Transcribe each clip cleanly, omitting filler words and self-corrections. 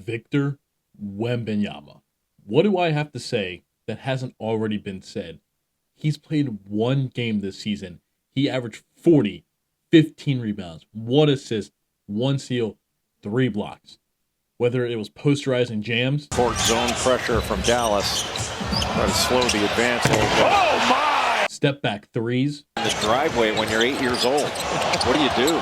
Victor Wembanyama. What do I have to say that hasn't already been said? He's played one game this season. He averaged 40, 15 rebounds, 1 assist, 1 steal, 3 blocks. Whether it was posterizing jams, court zone pressure from Dallas, try to slow the advance a little bit. Oh my! step back threes, In the driveway when you're 8 years old. What do you do?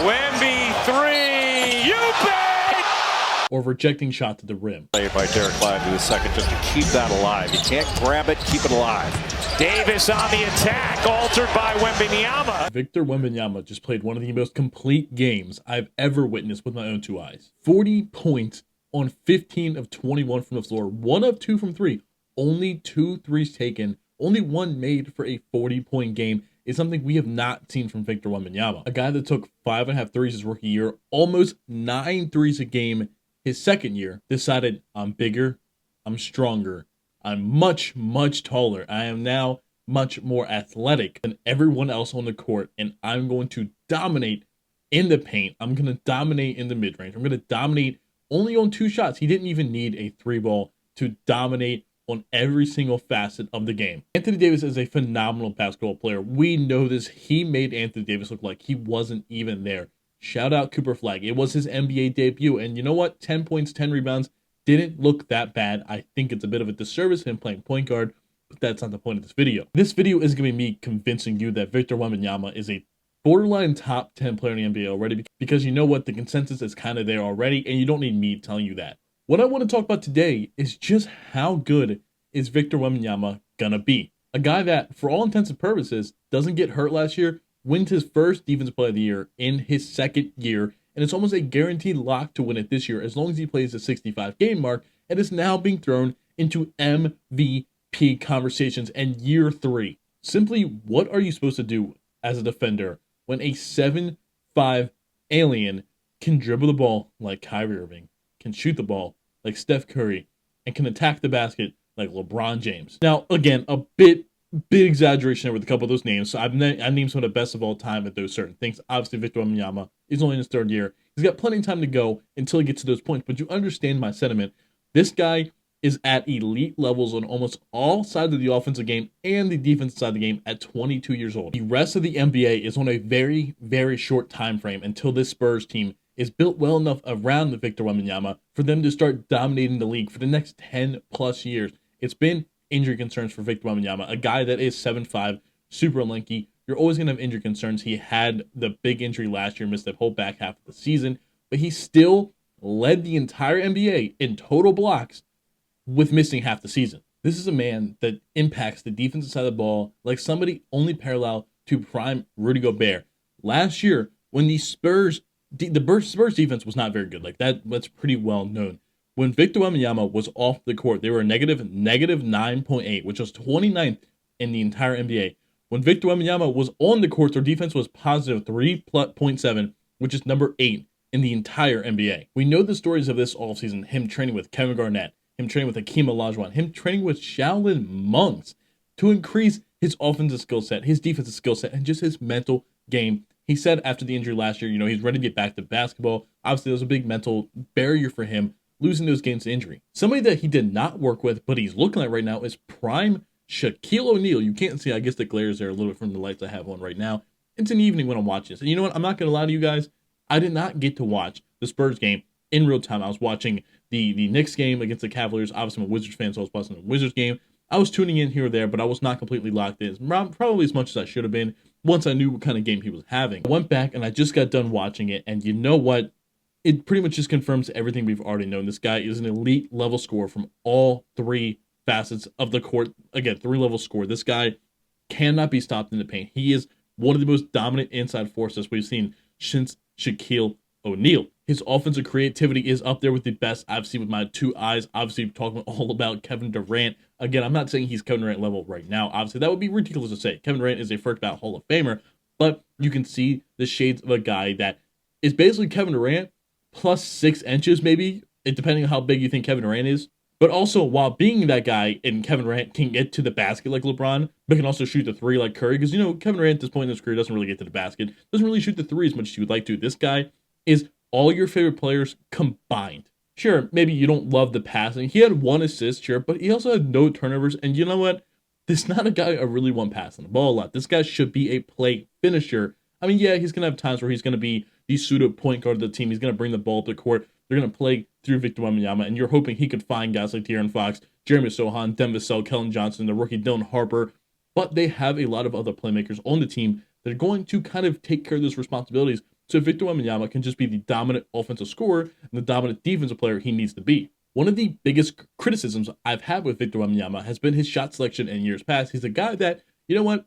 Wemby three, you bet! or rejecting shots at the rim. Play by Derek Lively the second just to keep that alive. You can't grab it, keep it alive. Davis on the attack, altered by Wembanyama. Victor Wembanyama just played one of the most complete games I've ever witnessed with my own two eyes. 40 points on 15 of 21 from the floor, 1 of 2 from 3, only 2 threes taken, only 1 made for a 40-point game is something we have not seen from Victor Wembanyama. A guy that took 5.5 threes his rookie year, almost 9 threes a game his second year, decided I'm bigger, I'm stronger, I'm much, much taller. I am now much more athletic than everyone else on the court, and I'm going to dominate in the paint. I'm going to dominate in the mid-range. I'm going to dominate only on 2 shots. He didn't even need a 3-ball to dominate on every single facet of the game. Anthony Davis is a phenomenal basketball player. We know this. He made Anthony Davis look like he wasn't even there. Shout out Cooper Flagg. It was his NBA debut, and you know what? 10 points, 10 rebounds didn't look that bad. I think it's a bit of a disservice him playing point guard, but that's not the point of this video. This video is going to be me convincing you that Victor Wembanyama is a borderline top 10 player in the NBA already, because you know what? The consensus is kind of there already, and you don't need me telling you that. What I want to talk about today is just how good is Victor Wembanyama gonna be. A guy that, for all intents and purposes, doesn't get hurt last year, wins his first Defensive Player of the Year in his second year, and it's almost a guaranteed lock to win it this year as long as he plays the 65 game mark, and is now being thrown into MVP conversations and year 3. Simply, what are you supposed to do as a defender when a 7'5" alien can dribble the ball like Kyrie Irving, can shoot the ball like Steph Curry, and can attack the basket like LeBron James? Now, again, a big exaggeration there with a couple of those names. So I've named some of the best of all time at those certain things. Obviously, Victor Wembanyama is only in his 3rd year. He's got plenty of time to go until he gets to those points. But you understand my sentiment. This guy is at elite levels on almost all sides of the offensive game and the defensive side of the game at 22 years old. The rest of the NBA is on a very, very short time frame until this Spurs team is built well enough around the Victor Wembanyama for them to start dominating the league for the next 10 plus years. It's been injury concerns for Victor Wembanyama, a guy that is 7'5", super lanky. You're always going to have injury concerns. He had the big injury last year, missed that whole back half of the season, but he still led the entire NBA in total blocks with missing half the season. This is a man that impacts the defensive side of the ball like somebody only parallel to prime Rudy Gobert. Last year, when the Spurs defense was not very good, like that's pretty well known. When Victor Wembanyama was off the court, they were a negative 9.8, which was 29th in the entire NBA. When Victor Wembanyama was on the court, their defense was positive 3.7, which is number 8 in the entire NBA. We know the stories of this offseason, him training with Kevin Garnett, him training with Hakeem Olajuwon, him training with Shaolin monks to increase his offensive skill set, his defensive skill set, and just his mental game. He said after the injury last year, he's ready to get back to basketball. Obviously, there was a big mental barrier for him losing those games to injury. Somebody that he did not work with, but he's looking at right now, is prime Shaquille O'Neal. You can't see, I guess the glare is there a little bit from the lights I have on right now. It's an evening when I'm watching this. And you know what? I'm not going to lie to you guys. I did not get to watch the Spurs game in real time. I was watching the Knicks game against the Cavaliers. Obviously, I'm a Wizards fan, so I was watching the Wizards game. I was tuning in here or there, but I was not completely locked in. Probably as much as I should have been once I knew what kind of game he was having. I went back and I just got done watching it, and you know what? It pretty much just confirms everything we've already known. This guy is an elite level scorer from all 3 facets of the court. Again, 3-level scorer. This guy cannot be stopped in the paint. He is one of the most dominant inside forces we've seen since Shaquille O'Neal. His offensive creativity is up there with the best I've seen with my 2 eyes. Obviously, talking all about Kevin Durant. Again, I'm not saying he's Kevin Durant level right now. Obviously, that would be ridiculous to say. Kevin Durant is a first ballot Hall of Famer, but you can see the shades of a guy that is basically Kevin Durant plus 6 inches, maybe, depending on how big you think Kevin Durant is. But also, while being that guy, and Kevin Durant can get to the basket like LeBron, but can also shoot the 3 like Curry, because, Kevin Durant at this point in his career doesn't really get to the basket, doesn't really shoot the 3 as much as you would like to. This guy is all your favorite players combined. Sure, maybe you don't love the passing. He had 1 assist, sure, but he also had no turnovers. And you know what? This is not a guy I really want passing the ball a lot. This guy should be a play finisher. I mean, yeah, he's going to have times where he's going to be the pseudo point guard of the team. He's going to bring the ball up the court. They're going to play through Victor Wembanyama, and you're hoping he could find guys like De'Aaron Fox, Jeremy Sohan, Devin Vassell, Kellen Johnson, the rookie Dylan Harper. But they have a lot of other playmakers on the team that are going to kind of take care of those responsibilities. So Victor Wembanyama can just be the dominant offensive scorer and the dominant defensive player he needs to be. One of the biggest criticisms I've had with Victor Wembanyama has been his shot selection in years past. He's a guy that, you know what,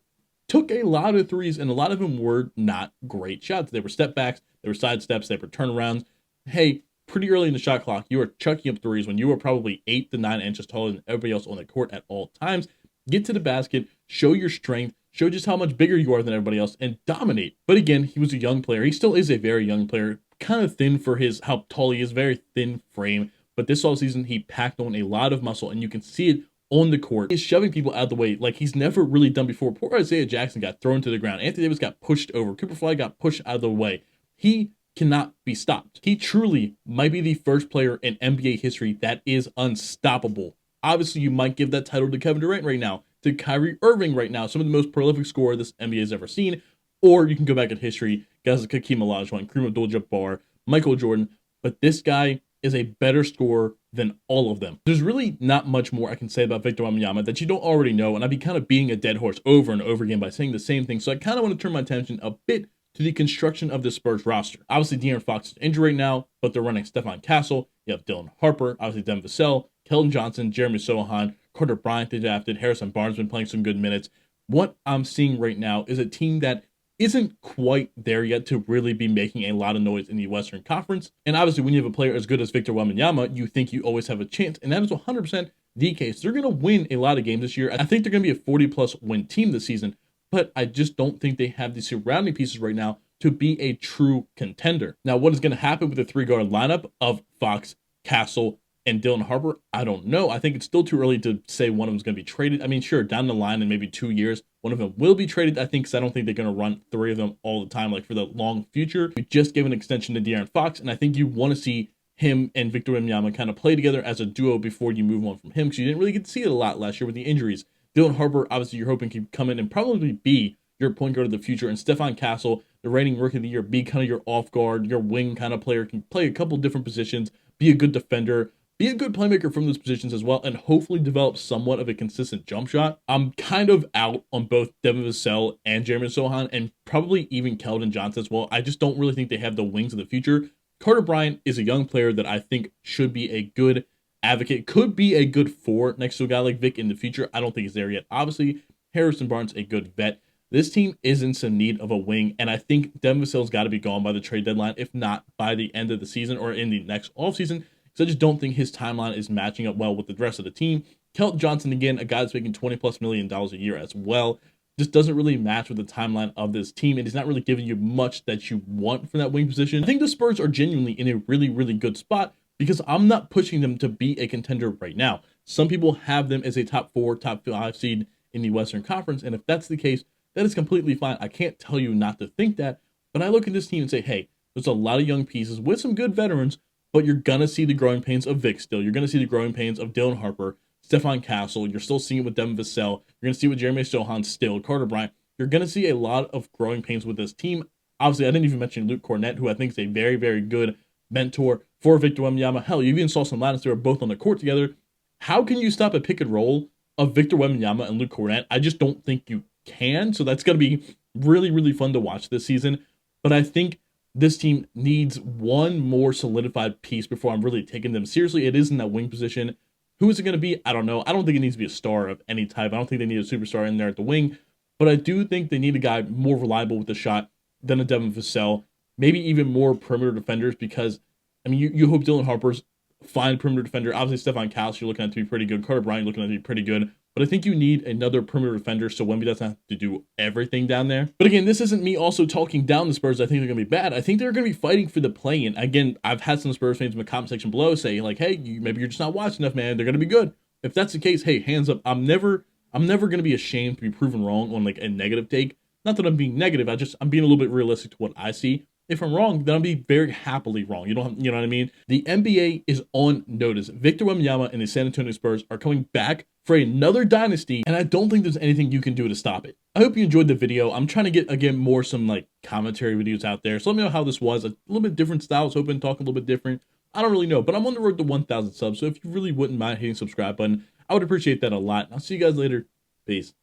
took a lot of threes, and a lot of them were not great shots. They were step backs, they were side steps, they were turnarounds. Hey, pretty early in the shot clock, you were chucking up threes when you were probably 8 to 9 inches taller than everybody else on the court at all times. Get to the basket, show your strength, show just how much bigger you are than everybody else, and dominate. But again, he was a young player. He still is a very young player, kind of thin for how tall he is, very thin frame. But this offseason, he packed on a lot of muscle, and you can see it on the court. He's shoving people out of the way like he's never really done before. Poor Isaiah Jackson got thrown to the ground. Anthony Davis got pushed over. Cooper Fly got pushed out of the way. He cannot be stopped. He truly might be the first player in NBA history that is unstoppable. Obviously, you might give that title to Kevin Durant right now, to Kyrie Irving right now, some of the most prolific scorer this NBA has ever seen. Or you can go back in history, guys like Hakeem Olajuwon, Kareem Abdul-Jabbar, Michael Jordan. But this guy is a better scorer than all of them. There's really not much more I can say about Victor Wembanyama that you don't already know, and I'd be kind of beating a dead horse over and over again by saying the same thing. So I kind of want to turn my attention a bit to the construction of the Spurs roster. Obviously, De'Aaron Fox is injured right now, but they're running Stephon Castle. You have Dylan Harper, obviously Devin Vassell, Keldon Johnson, Jeremy Sohan, Carter Bryant they drafted, Harrison Barnes been playing some good minutes. What I'm seeing right now is a team that isn't quite there yet to really be making a lot of noise in the Western Conference. And obviously, when you have a player as good as Victor Wembanyama, you think you always have a chance, and that is 100% the case. They're going to win a lot of games this year. I think they're going to be a 40-plus win team this season, but I just don't think they have the surrounding pieces right now to be a true contender. Now, what is going to happen with the 3-guard lineup of Fox, Castle, and Dylan Harper? I don't know. I think it's still too early to say one of them is going to be traded. I mean, sure, down the line in maybe 2 years, one of them will be traded, I think, because I don't think they're going to run 3 of them all the time, like for the long future. We just gave an extension to De'Aaron Fox, and I think you want to see him and Victor Wembanyama kind of play together as a duo before you move on from him, because you didn't really get to see it a lot last year with the injuries. Dylan Harper, obviously, you're hoping can come in and probably be your point guard of the future, and Stephon Castle, the reigning rookie of the year, be kind of your off guard, your wing kind of player, can play a couple different positions, be a good defender, be a good playmaker from those positions as well, and hopefully develop somewhat of a consistent jump shot. I'm kind of out on both Devin Vassell and Jeremy Sohan, and probably even Keldon Johnson as well. I just don't really think they have the wings of the future. Carter Bryant is a young player that I think should be a good advocate, could be a good 4 next to a guy like Vic in the future. I don't think he's there yet. Obviously, Harrison Barnes, a good vet. This team is in some need of a wing, and I think Devin Vassell's got to be gone by the trade deadline, if not by the end of the season or in the next offseason. So I just don't think his timeline is matching up well with the rest of the team. Keldon Johnson, again, a guy that's making $20+ million a year as well, just doesn't really match with the timeline of this team, and he's not really giving you much that you want from that wing position. I think the Spurs are genuinely in a really, really good spot because I'm not pushing them to be a contender right now. Some people have them as a top 4, top 5 seed in the Western Conference, and if that's the case, that is completely fine. I can't tell you not to think that, but I look at this team and say, hey, there's a lot of young pieces with some good veterans, but you're going to see the growing pains of Vic still. You're going to see the growing pains of Dylan Harper, Stephon Castle. You're still seeing it with Devin Vassell. You're going to see it with Jeremy Sohan still, Carter Bryant. You're going to see a lot of growing pains with this team. Obviously, I didn't even mention Luke Cornett, who I think is a very, very good mentor for Victor Wembanyama. Hell, you even saw some lineups they were both on the court together. How can you stop a pick and roll of Victor Wembanyama and Luke Cornett? I just don't think you can. So that's going to be really, really fun to watch this season. But I think this team needs one more solidified piece before I'm really taking them seriously. It is in that wing position. Who is it going to be? I don't know. I don't think it needs to be a star of any type. I don't think they need a superstar in there at the wing. But I do think they need a guy more reliable with the shot than a Devin Vassell. Maybe even more perimeter defenders because, I mean, you hope Dylan Harper's fine perimeter defender. Obviously, Stephon Castle, you're looking at to be pretty good. Carter Bryant looking at to be pretty good. But I think you need another perimeter defender so Wemby doesn't have to do everything down there. But again, this isn't me also talking down the Spurs. I think they're going to be bad. I think they're going to be fighting for the play-in. Again, I've had some Spurs fans in the comment section below say, like, hey, maybe you're just not watching enough, man. They're going to be good. If that's the case, hey, hands up. I'm never going to be ashamed to be proven wrong on like a negative take. Not that I'm being negative. I'm being a little bit realistic to what I see. If I'm wrong, then I'll be very happily wrong. You know what I mean? The NBA is on notice. Victor Wembanyama and the San Antonio Spurs are coming back for another dynasty, and I don't think there's anything you can do to stop it. I hope you enjoyed the video. I'm trying to get, again, more some like commentary videos out there. So let me know how this was. A little bit different style. I was hoping to talk a little bit different. I don't really know, but I'm on the road to 1,000 subs. So if you really wouldn't mind hitting the subscribe button, I would appreciate that a lot. I'll see you guys later. Peace.